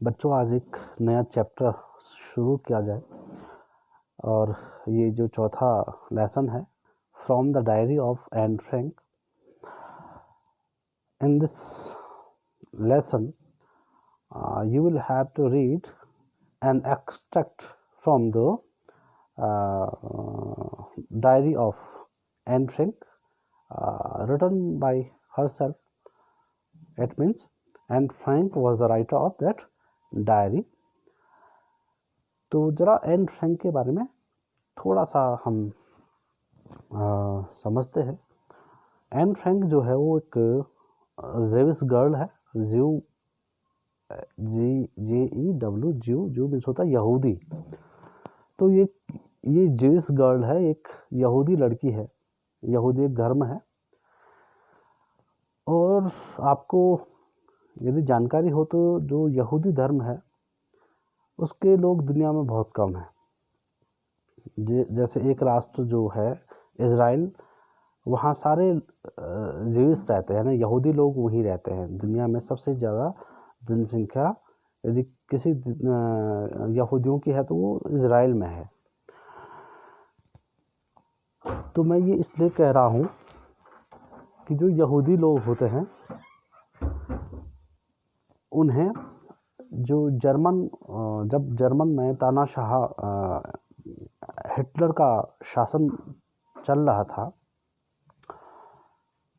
बच्चों, आज एक नया चैप्टर शुरू किया जाए और ये जो चौथा लेसन है, from the diary of Anne Frank. In this lesson you will have to read an extract from the diary of Anne Frank, written by herself. It means Anne Frank was the writer of that diary. तो जरा Anne Frank के बारे में थोड़ा सा हम समझते हैं। एन फ्रैंक जो है वो एक जेविस गर्ल है। ज्यू, JEW, ज्यू मीन्स होता है यहूदी। तो ये जेविस गर्ल है, एक यहूदी लड़की है। यहूदी एक धर्म है और आपको यदि जानकारी हो तो जो यहूदी धर्म है उसके लोग दुनिया में बहुत कम हैं। जैसे एक राष्ट्र जो है इज़राइल, वहाँ सारे ज्यूइश रहते हैं ना, यहूदी लोग वहीं रहते हैं। दुनिया में सबसे ज़्यादा जनसंख्या यदि किसी यहूदियों की है तो वो इज़राइल में है। तो मैं ये इसलिए कह रहा हूँ कि जो यहूदी लोग होते हैं उन्हें जो जब जर्मन में तानाशाह हिटलर का शासन चल रहा था,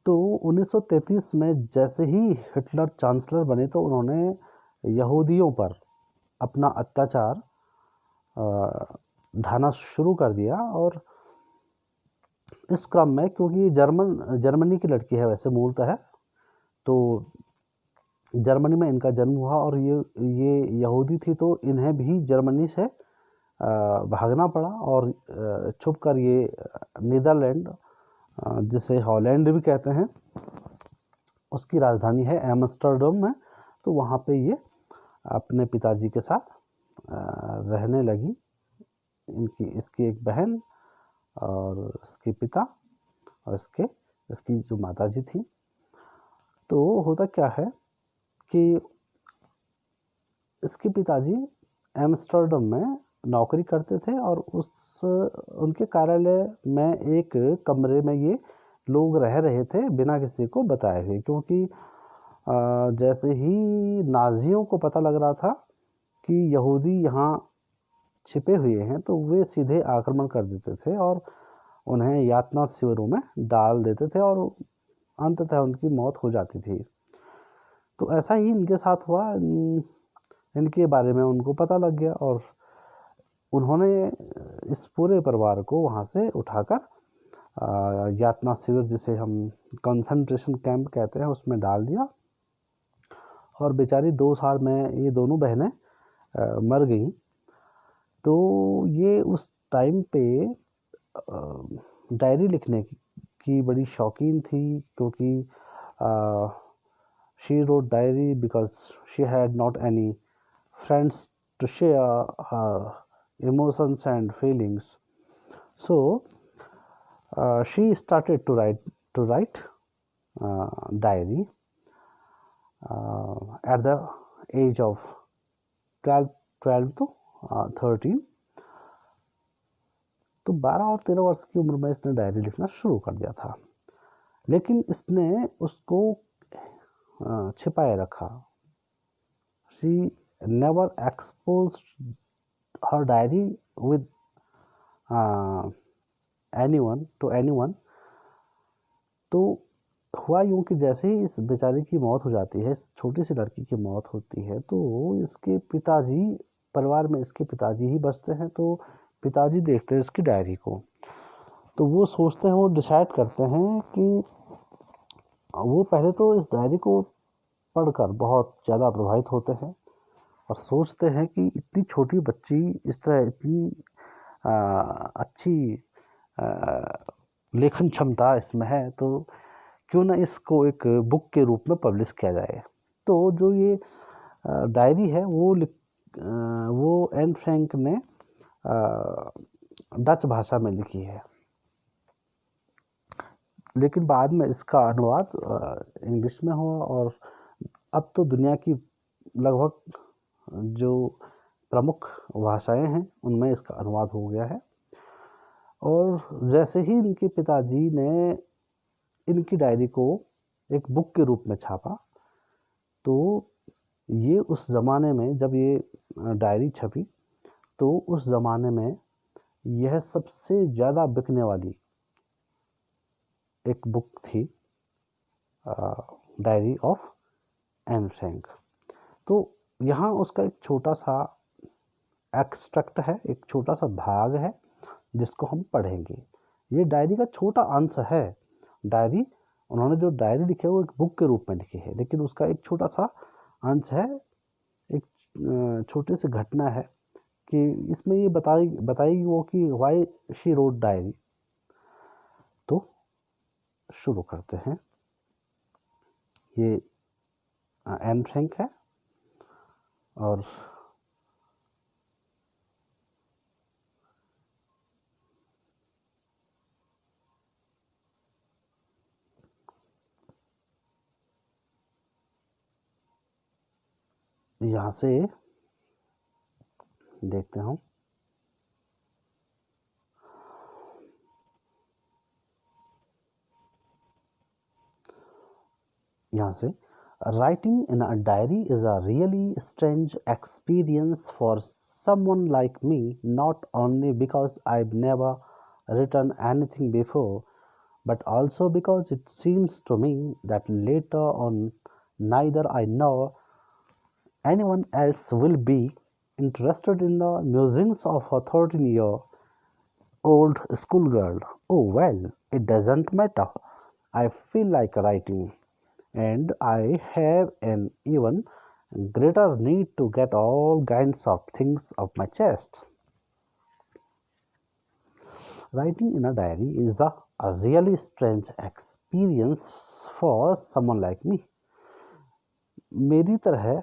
तो 1933 में जैसे ही हिटलर चांसलर बने तो उन्होंने यहूदियों पर अपना अत्याचार ढाना शुरू कर दिया। और इस क्रम में, क्योंकि जर्मनी की लड़की है वैसे मूलतः है, तो जर्मनी में इनका जन्म हुआ और ये यहूदी थी, तो इन्हें भी जर्मनी से भागना पड़ा और छुपकर ये नीदरलैंड, जिसे हॉलैंड भी कहते हैं, उसकी राजधानी है एम्स्टर्डम में, तो वहाँ पे ये अपने पिताजी के साथ रहने लगी। इसकी एक बहन और इसके पिता और इसकी जो माताजी थी। तो होता क्या है कि इसके पिताजी एम्स्टर्डम में नौकरी करते थे और उनके कार्यालय में एक कमरे में ये लोग रह रहे थे बिना किसी को बताए हुए, क्योंकि जैसे ही नाजियों को पता लग रहा था कि यहूदी यहाँ छिपे हुए हैं तो वे सीधे आक्रमण कर देते थे और उन्हें यातना शिविरों में डाल देते थे और अंततः उनकी मौत हो जाती थी। तो ऐसा ही इनके साथ हुआ। इनके बारे में उनको पता लग गया और उन्होंने इस पूरे परिवार को वहाँ से उठाकर यातना शिविर, जिसे हम कंसंट्रेशन कैंप कहते हैं, उसमें डाल दिया। और बेचारी 2 साल में ये दोनों बहनें मर गईं। तो ये उस टाइम पे डायरी लिखने की बड़ी शौकीन थी, क्योंकि she wrote diary because she had not any friends to share her emotions and feelings. So she started to write diary at the age of 12 to 13। तो 12 और 13 वर्ष की उम्र में इसने डायरी लिखना शुरू कर दिया था, लेकिन इसने उसको छिपाए रखा। She never exposed her diary with anyone। तो हुआ यूँ कि जैसे ही इस बेचारी की मौत हो जाती है, इस छोटी सी लड़की की मौत होती है, तो इसके पिताजी, परिवार में इसके पिताजी ही बचते हैं। तो पिताजी देखते हैं इसकी डायरी को, तो वो सोचते हैं, वो डिसाइड करते हैं कि वो पहले तो इस डायरी को पढ़कर बहुत ज़्यादा प्रभावित होते हैं और सोचते हैं कि इतनी छोटी बच्ची इस तरह इतनी अच्छी लेखन क्षमता इसमें है, तो क्यों ना इसको एक बुक के रूप में पब्लिश किया जाए। तो जो ये डायरी है वो एन फ्रैंक ने डच भाषा में लिखी है, लेकिन बाद में इसका अनुवाद इंग्लिश में हुआ और अब तो दुनिया की लगभग जो प्रमुख भाषाएं हैं उनमें इसका अनुवाद हो गया है। और जैसे ही इनके पिताजी ने इनकी डायरी को एक बुक के रूप में छापा, तो ये उस ज़माने में जब ये डायरी छपी तो उस ज़माने में यह सबसे ज़्यादा बिकने वाली एक बुक थी, डायरी ऑफ एन फ्रैंक। तो यहाँ उसका एक छोटा सा एक्सट्रैक्ट है, एक छोटा सा भाग है जिसको हम पढ़ेंगे। ये डायरी का छोटा अंश है। डायरी, उन्होंने जो डायरी लिखी है वो एक बुक के रूप में लिखी है, लेकिन उसका एक छोटा सा अंश है, एक छोटी सी घटना है कि इसमें ये बताएगी वो कि वाई शी रोट डायरी। तो शुरू करते हैं। ये एन फ्रैंक है और यहाँ से देखते हैं यहाँ से, writing in a diary is a really strange experience for someone like me, not only because I've never written anything before, but also because it seems to me that later on neither I nor anyone else will be interested in the musings of a 13-year-old schoolgirl. Oh well, it doesn't matter. I feel like writing, and I have an even greater need to get all kinds of things off my chest. Writing in a diary is a really strange experience for someone like me. मेरी तरह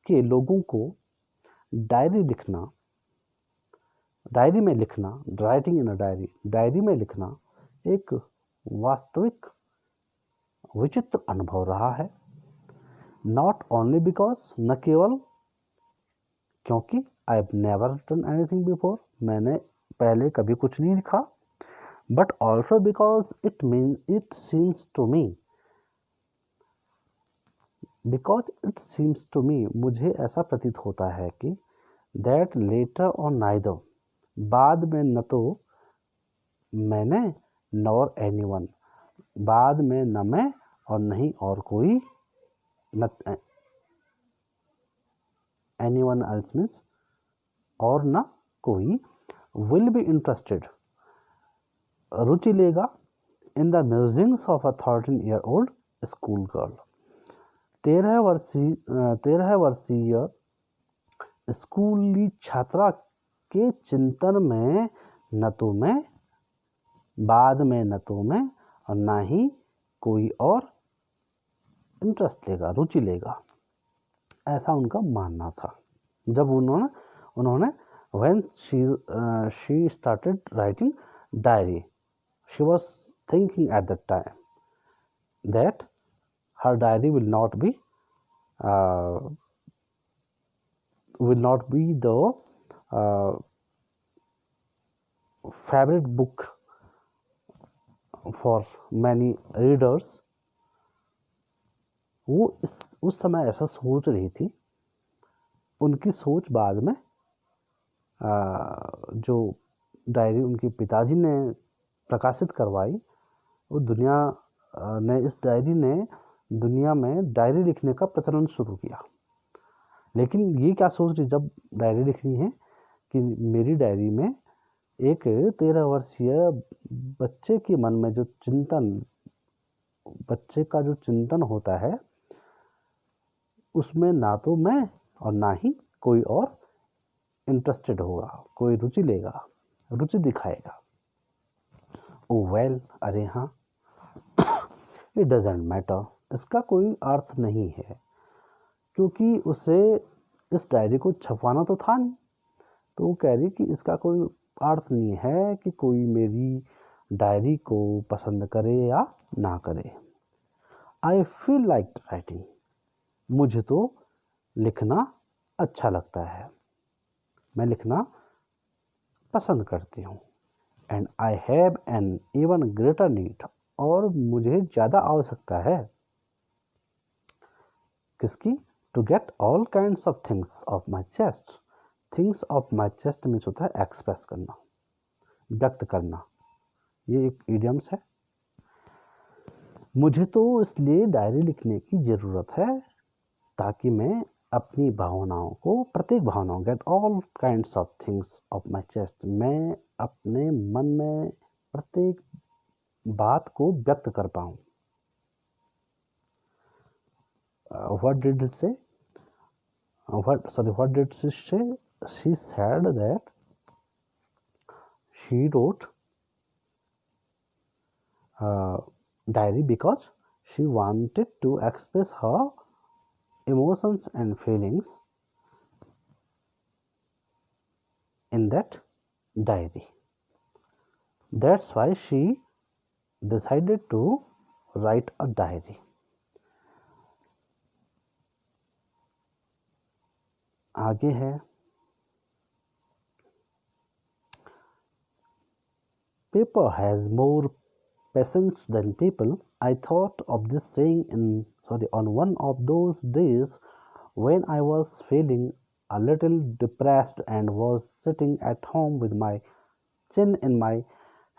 के लोगों को diary में लिखना, writing in a diary में लिखना एक वास्तविक विचित्र अनुभव रहा है। नॉट ओनली बिकॉज, न केवल क्योंकि I have never written anything before, मैंने पहले कभी कुछ नहीं लिखा, but also because it seems to me, मुझे ऐसा प्रतीत होता है कि दैट लेटर और नाइदर, बाद में न तो मैंने नॉर एनीवन, बाद में न मैं और नहीं और कोई, anyone else means और न कोई, will be interested, रुचि लेगा, in the musings of a 13-year-old school girl, 13 वर्षीय स्कूली छात्रा के चिंतन में न तो मैं, बाद में न तो मैं और ना ही कोई और इंटरेस्ट लेगा, रुचि लेगा, ऐसा उनका मानना था। जब उन्होंने when she started writing diary, she was thinking at that time that her diary will not be the favorite book for many readers. वो उस समय ऐसा सोच रही थी। उनकी सोच बाद में जो डायरी उनके पिताजी ने प्रकाशित करवाई, वो इस डायरी ने दुनिया में डायरी लिखने का प्रचलन शुरू किया। लेकिन ये क्या सोच रही, जब डायरी लिख रही है कि मेरी डायरी में एक 13 वर्षीय बच्चे के मन में बच्चे का जो चिंतन होता है, उसमें ना तो मैं और ना ही कोई और इंटरेस्टेड होगा, कोई रुचि लेगा, रुचि दिखाएगा। ओ वेल, अरे हाँ, इट डजेंट मैटर, इसका कोई अर्थ नहीं है, क्योंकि उसे इस डायरी को छपवाना तो था नहीं। तो वो कह रही कि इसका कोई अर्थ नहीं है कि कोई मेरी डायरी को पसंद करे या ना करे। आई फील लाइक राइटिंग, मुझे तो लिखना अच्छा लगता है, मैं लिखना पसंद करती हूँ। And I have an even greater need, और मुझे ज़्यादा आवश्यकता है किसकी? To get all kinds of things off my chest. Things off my chest means होता है एक्सप्रेस करना, व्यक्त करना, ये एक इडियम्स है। मुझे तो इसलिए डायरी लिखने की ज़रूरत है ताकि मैं अपनी भावनाओं को, प्रत्येक भावनाओं, gate all kinds of things off my chest, मैं अपने मन में प्रत्येक बात को व्यक्त कर पाऊँ। What did it say? What did she say? She said that she wrote diary because she wanted to express her emotions and feelings in that diary. That's why she decided to write a diary. आगे है, paper has more patience than people. I thought of this saying on one of those days when I was feeling a little depressed and was sitting at home with my chin in my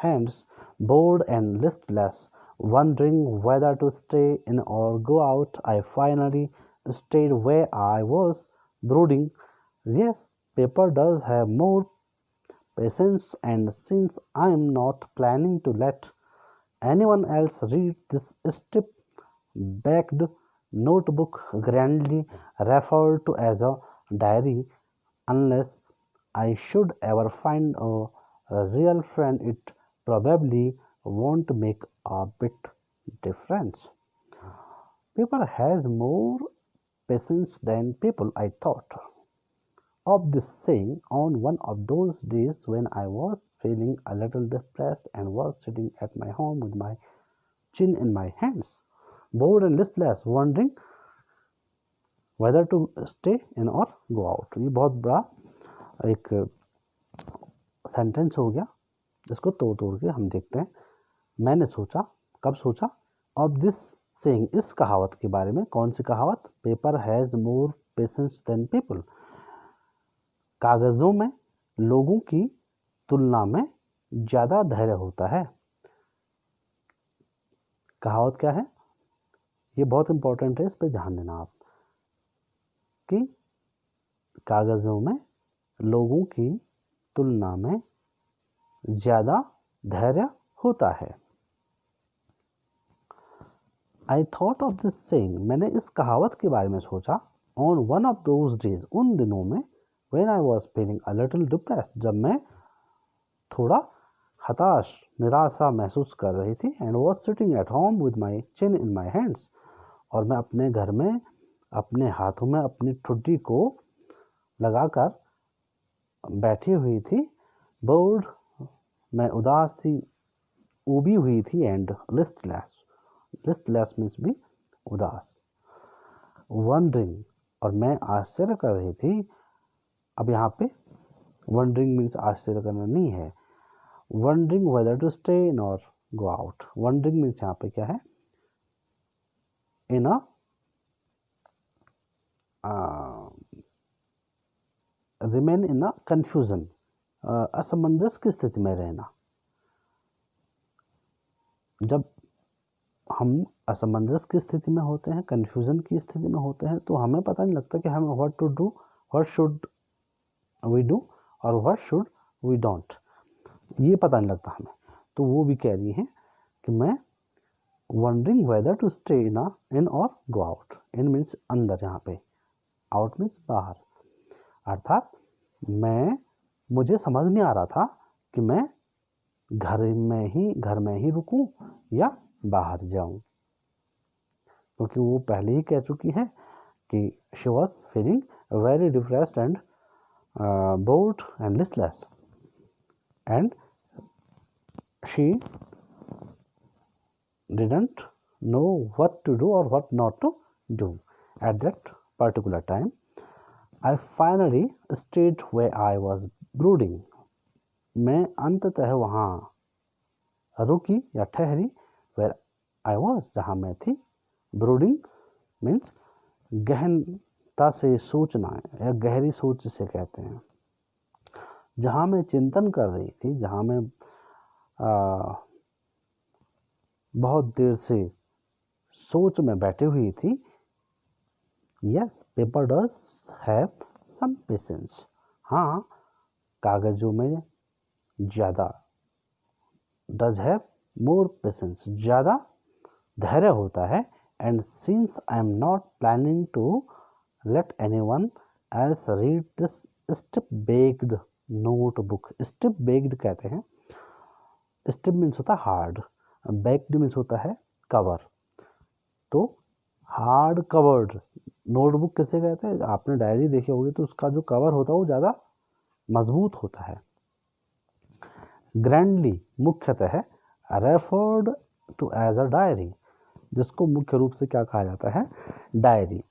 hands, bored and listless, wondering whether to stay in or go out. I finally stayed where I was brooding. Yes, paper does have more patience, and since I am not planning to let anyone else read this strip-backed notebook grandly referred to as a diary, unless I should ever find a real friend, it probably won't make a bit difference. Paper has more patience than people. I thought of this saying on one of those days when I was feeling a little depressed and was sitting at my home with my chin in my hands, bored and listless, wondering whether to stay in or go out. ये बहुत बड़ा एक sentence हो गया, जिसको तोड़ तोड़ के हम देखते हैं। मैंने सोचा, कब सोचा? ऑफ दिस सेइंग, इस कहावत के बारे में। कौन सी कहावत? Paper has more patience than people. कागज़ों में लोगों की तुलना में ज़्यादा धैर्य होता है। कहावत क्या है? ये बहुत इंपॉर्टेंट है, इस पर ध्यान देना आप, कि कागज़ों में लोगों की तुलना में ज़्यादा धैर्य होता है। I thought of this saying, मैंने इस कहावत के बारे में सोचा। On one of those days, उन दिनों में, when I was feeling a little depressed, जब मैं थोड़ा हताश, निराशा महसूस कर रही थी। And was sitting at home with my chin in my hands, और मैं अपने घर में अपने हाथों में अपनी ठुड्डी को लगाकर बैठी हुई थी। बोर्ड, मैं उदास थी, ऊबी हुई थी। एंड लिस्टलेस, लिस्टलेस मीन्स भी उदास। वंडरिंग, और मैं आश्चर्य कर रही थी। अब यहाँ पे वंडरिंग मीन्स आश्चर्य करना नहीं है। Wondering whether to stay in और गो आउट। वंडरिंग मीन्स यहाँ पे क्या है? इन अ रिमेन इन अ कंफ्यूजन, असमंजस की स्थिति में रहना। जब हम असमंजस की स्थिति में होते हैं, कंफ्यूजन की स्थिति में होते हैं, तो हमें पता नहीं लगता कि हमें what to do, what should we do और व्हाट शुड वी डोंट, ये पता नहीं लगता हमें। तो वो भी कह रही हैं कि मैं wondering whether to stay in और गो आउट। इन मीन्स अंदर, यहाँ पे आउट मीन्स बाहर। अर्थात मुझे समझ नहीं आ रहा था कि मैं घर में ही रुकूं या बाहर जाऊं, क्योंकि वो पहले ही कह चुकी है कि she was feeling very depressed and bored and listless, and she didn't know what to do or what not to do at that particular time. I finally stayed where I was brooding. मैं अंततः वहाँ रुकी या ठहरी, where I was, जहाँ मैं थी. Brooding means गहनता से सोचना या गहरी सोच से कहते हैं. जहाँ मैं चिंतन कर रही थी, जहाँ मैं बहुत देर से सोच में बैठी हुई थी. Yes, paper does have some patience. हाँ, कागजों में ज़्यादा, डज हैव मोर पेशेंस, ज़्यादा धैर्य होता है. And since I am not planning to let anyone else read this stiff backed notebook. Stiff backed कहते हैं. स्टिप मीन्स होता है हार्ड, बेक्ड मीन्स होता है कवर. तो हार्ड कवर्ड नोटबुक किसे कहते हैं? आपने डायरी देखी होगी तो उसका जो कवर होता है वो ज़्यादा मजबूत होता है. ग्रैंडली मुख्यतः referred to as a diary, जिसको मुख्य रूप से क्या कहा जाता है? डायरी.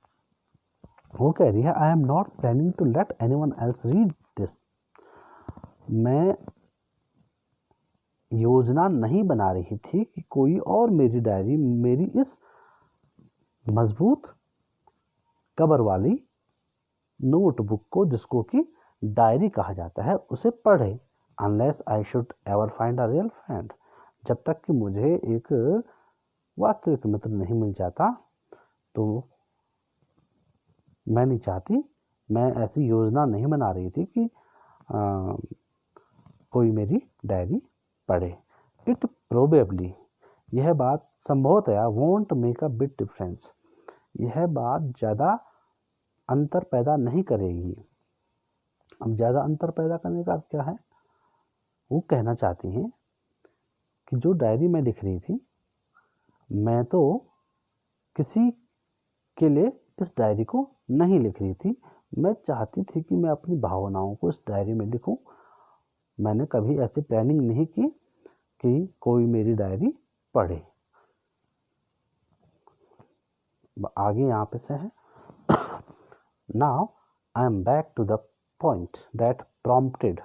वो कह रही है I am not planning to let anyone else read this. मैं योजना नहीं बना रही थी कि कोई और मेरी डायरी, मेरी इस मजबूत कवर वाली नोटबुक को, जिसको कि डायरी कहा जाता है, उसे पढ़े. Unless I should ever find a real friend, जब तक कि मुझे एक वास्तविक मित्र नहीं मिल जाता तो मैं नहीं चाहती, मैं ऐसी योजना नहीं बना रही थी कि कोई मेरी डायरी पढ़े. इट प्रोबेबली, यह बात संभवतया won't make a big difference, यह बात ज़्यादा अंतर पैदा नहीं करेगी. अब ज़्यादा अंतर पैदा करने का क्या है? वो कहना चाहती हैं कि जो डायरी में लिख रही थी, मैं तो किसी के लिए इस डायरी को नहीं लिख रही थी. मैं चाहती थी कि मैं अपनी भावनाओं को इस डायरी में लिखूं. मैंने कभी ऐसी प्लानिंग नहीं की कि कोई मेरी डायरी पढ़े. आगे यहाँ पे से है Now I am back to the point that prompted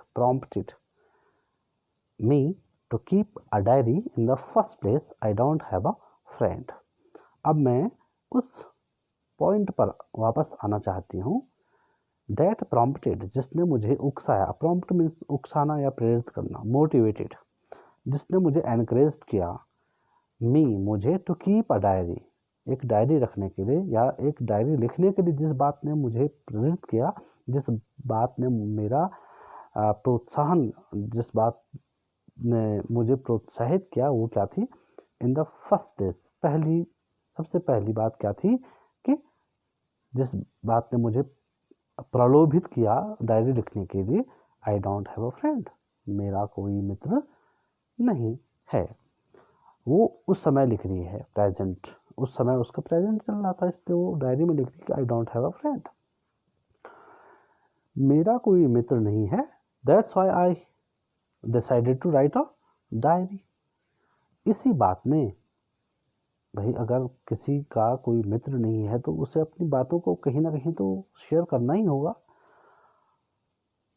me to keep a diary in the first place. I don't have a friend. अब मैं उस पॉइंट पर वापस आना चाहती हूँ. That prompted, जिसने मुझे उकसाया. Prompt means उकसाना या प्रेरित करना. Motivated, जिसने मुझे encouraged किया. Me, मुझे to keep a diary, एक डायरी रखने के लिए या एक डायरी लिखने के लिए. जिस बात ने मुझे प्रेरित किया, जिस बात ने मेरा प्रोत्साहन, जिस बात ने मुझे प्रोत्साहित किया, वो क्या थी? इन द फर्स्ट प्लेस, सबसे पहली बात क्या थी? कि जिस बात ने मुझे प्रलोभित किया डायरी लिखने के लिए, आई डोंट हैव अ फ्रेंड, मेरा कोई मित्र नहीं है. वो उस समय लिख रही है, प्रेजेंट. उस समय उसका प्रेजेंट चल रहा था, इसलिए वो डायरी में लिख रही है I don't have a friend, मेरा कोई मित्र नहीं है. That's why I decided to write a diary. इसी बात ने, भाई अगर किसी का कोई मित्र नहीं है तो उसे अपनी बातों को कहीं ना कहीं तो शेयर करना ही होगा.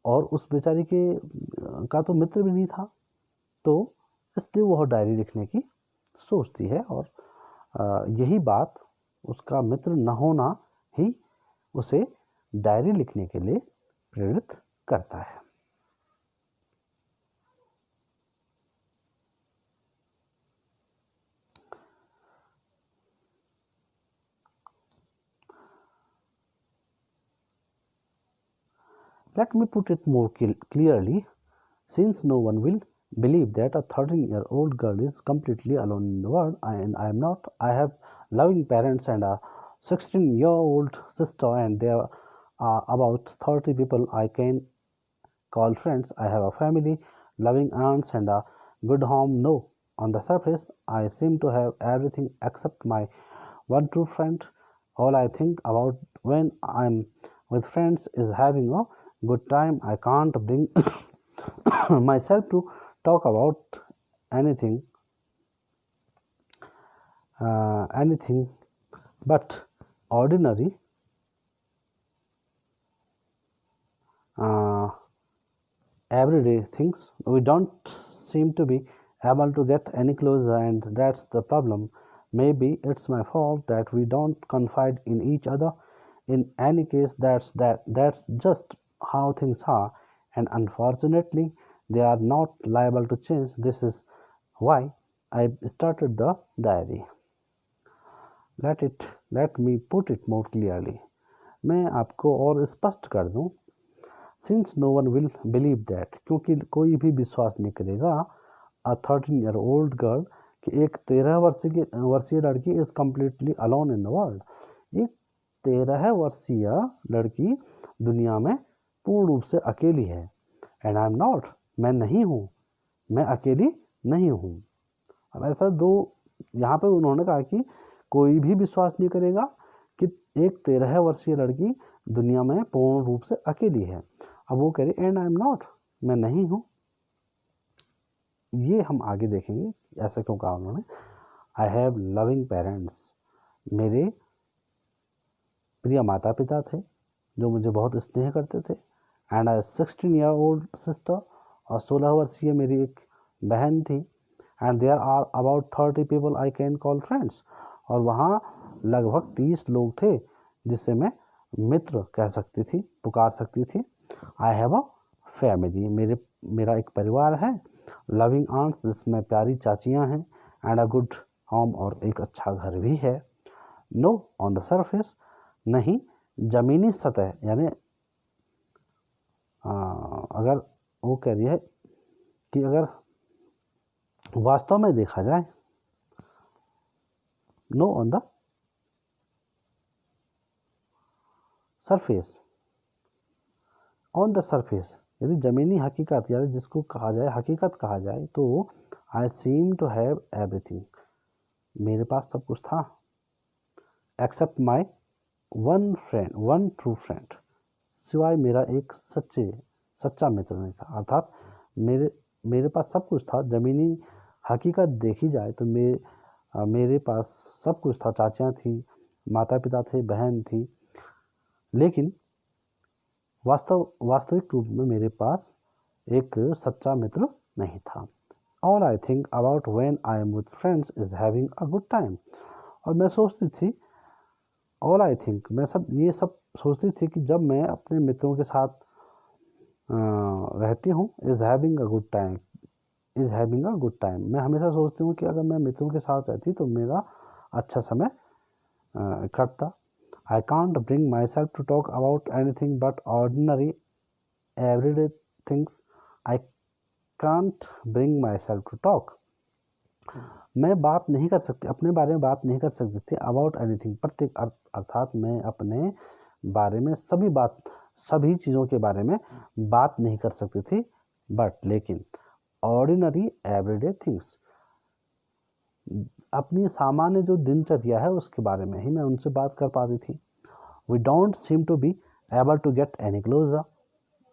और उस बेचारी का तो मित्र भी नहीं था, तो इसलिए वह डायरी लिखने की सोचती है. और यही बात, उसका मित्र न होना ही उसे डायरी लिखने के लिए प्रेरित करता है. Let me put it more clearly, since no one will believe that a 13-year-old girl is completely alone in the world, and I am not. I have loving parents and a 16-year-old sister, and there are about 30 people I can call friends. I have a family, loving aunts, and a good home. No, on the surface, I seem to have everything except my one true friend. All I think about when I'm with friends is having a good time. I can't bring myself to talk about anything but ordinary everyday things. We don't seem to be able to get any closer, and that's the problem. Maybe it's my fault that we don't confide in each other. In any case, that's just how things are, and unfortunately, they are not liable to change. This is why I started the diary. Let me put it more clearly. मैं आपको और स्पष्ट कर दूं. Since no one will believe that, क्योंकि कोई भी विश्वास नहीं करेगा, a 13-year-old girl कि एक 13 वर्षीय लड़की is completely alone in the world. एक 13 वर्षीय लड़की दुनिया में पूर्ण रूप से अकेली है. एंड आई एम नॉट, मैं नहीं हूँ, मैं अकेली नहीं हूँ. अब ऐसा दो, यहाँ पे उन्होंने कहा कि कोई भी विश्वास नहीं करेगा कि एक 13 वर्षीय लड़की दुनिया में पूर्ण रूप से अकेली है. अब वो कह रही एंड आई एम नॉट, मैं नहीं हूँ. ये हम आगे देखेंगे ऐसा क्यों कहा उन्होंने. आई हैव लविंग पेरेंट्स, मेरे प्रिय माता पिता थे जो मुझे बहुत स्नेह करते थे. एंड आई 16-year-old सिस्टर, और 16 वर्षीय मेरी एक बहन थी. And there are about 30 people I can call friends, और वहाँ लगभग 30 लोग थे जिसे मैं मित्र कह सकती थी, पुकार सकती थी. आई हैव अ फैमिली, मेरा एक परिवार है. लविंग आंट्स, जिसमें प्यारी चाचियां हैं. एंड अ गुड होम, और एक अच्छा घर भी है. नो ऑन द सरफेस, नहीं जमीनी सतह, यानी अगर वो कह रही है कि अगर वास्तव में देखा जाए, know on the surface. On the surface यदि जमीनी हकीकत, यानी जिसको कहा जाए हकीकत कहा जाए, तो I seem to have everything, मेरे पास सब कुछ था. Except my one true friend, सिवाय मेरा एक सच्चा मित्र नहीं था. अर्थात मेरे पास सब कुछ था. जमीनी हकीकत देखी जाए तो मेरे पास सब कुछ था. चाचियाँ थी, माता पिता थे, बहन थी, लेकिन वास्तविक रूप में मेरे पास एक सच्चा मित्र नहीं था. All I think about when I am with friends is having a good time, और मैं सोचती थी, ऑल आई थिंक, मैं ये सब सोचती थी कि जब मैं अपने मित्रों के साथ रहती हूँ, is having a good time, मैं हमेशा सोचती हूँ कि अगर मैं मित्रों के साथ रहती तो मेरा अच्छा समय कटता. I can't bring myself to talk about anything but ordinary, everyday things. I can't bring myself to talk. मैं बात नहीं कर सकती, अपने बारे में बात नहीं कर सकती थी. about anything, प्रत्येक, अर्थात मैं अपने बारे में सभी चीज़ों के बारे में बात नहीं कर सकती थी. बट लेकिन ordinary everyday things, अपनी सामान्य जो दिनचर्या है उसके बारे में ही मैं उनसे बात कर पाती थी. We don't seem to be able to get any closer,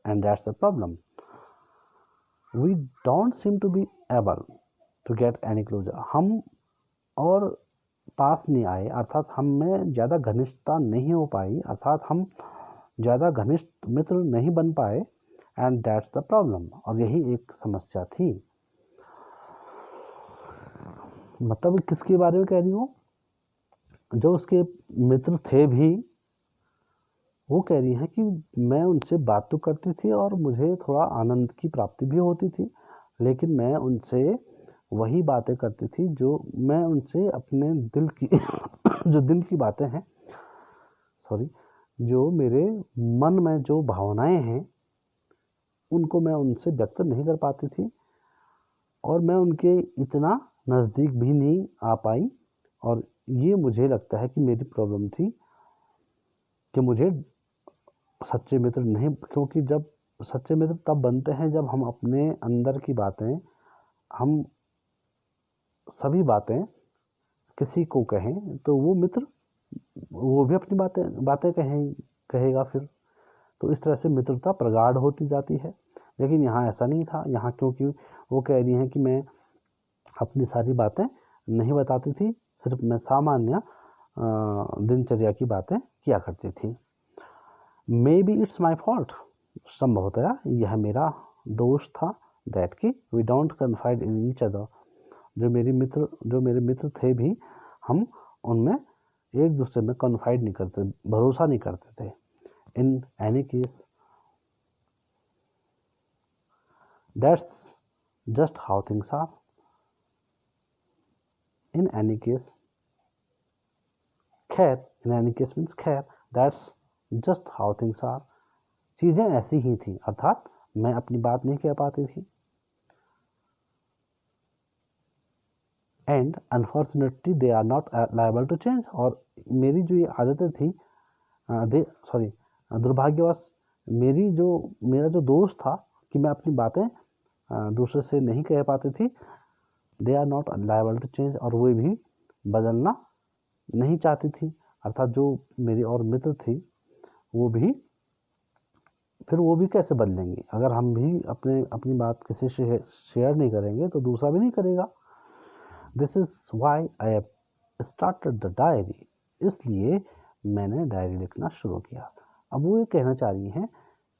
and that's the problem. We don't seem to be able to get any closer. हम और पास नहीं आए, अर्थात हम में ज़्यादा घनिष्ठता नहीं हो पाई, अर्थात हम ज़्यादा घनिष्ठ मित्र नहीं बन पाए. and that's the problem, और यही एक समस्या थी. मतलब किसके बारे में कह रही हूँ, जो उसके मित्र थे भी, वो कह रही हैं कि मैं उनसे बात तो करती थी और मुझे थोड़ा आनंद की प्राप्ति भी होती थी, लेकिन मैं उनसे वही बातें करती थी जो मैं उनसे अपने दिल की जो दिल की बातें हैं, जो मेरे मन में जो भावनाएं हैं, उनको मैं उनसे व्यक्त नहीं कर पाती थी, और मैं उनके इतना नज़दीक भी नहीं आ पाई. और ये मुझे लगता है कि मेरी प्रॉब्लम थी कि मुझे सच्चे मित्र नहीं, क्योंकि जब सच्चे मित्र तब बनते हैं जब हम अपने अंदर की बातें, हम सभी बातें किसी को कहें, तो वो मित्र वो भी अपनी बातें कहेगा फिर. तो इस तरह से मित्रता प्रगाढ़ होती जाती है. लेकिन यहाँ ऐसा नहीं था. यहाँ क्योंकि वो कह रही हैं कि मैं अपनी सारी बातें नहीं बताती थी, सिर्फ मैं सामान्य दिनचर्या की बातें किया करती थी. Maybe it's my fault, संभवतः यह मेरा दोष था दैट कि we don't confide in each other, जो मेरे मित्र थे भी, हम उनमें एक दूसरे में कन्फाइड नहीं करते, भरोसा नहीं करते थे। In any case that's just how things are. In any case, खैर, इन एनी केस मीन्स खैर, that's just how things are. चीज़ें ऐसी ही थी, अर्थात मैं अपनी बात नहीं कह पाती थी। And unfortunately they are not liable to change, और मेरी जो ये आदतें थी, दुर्भाग्यवश मेरा जो दोष था कि मैं अपनी बातें दूसरे से नहीं कह पाती थी, they are not liable to change, और वो भी बदलना नहीं चाहती थी। अर्थात जो मेरी और मित्र थी वो भी कैसे बदलेंगी? अगर हम भी अपनी बात किसी से शेयर नहीं करेंगे तो दूसरा भी नहीं करेगा। This is why I have started the diary, इसलिए मैंने डायरी लिखना शुरू किया। अब वो ये कहना चाह रही हैं,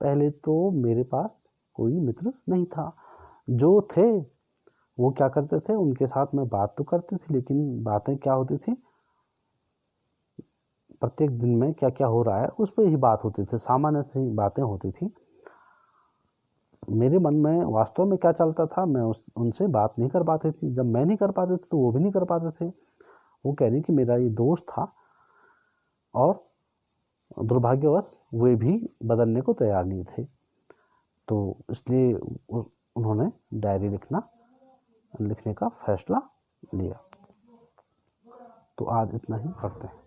पहले तो मेरे पास कोई मित्र नहीं था, जो थे वो क्या करते थे, उनके साथ मैं बात तो करती थी, लेकिन बातें क्या होती थी, प्रत्येक दिन में क्या क्या हो रहा है उस पर ही बात होती थी, सामान्य से ही बातें होती थी। मेरे मन में वास्तव में क्या चलता था, मैं उनसे बात नहीं कर पाती थी। जब मैं नहीं कर पाते थे तो वो भी नहीं कर पाते थे। वो कह रही कि मेरा ये दोस्त था और दुर्भाग्यवश वे भी बदलने को तैयार नहीं थे, तो इसलिए उन्होंने डायरी लिखने का फैसला लिया। तो आज इतना ही, पढ़ते हैं।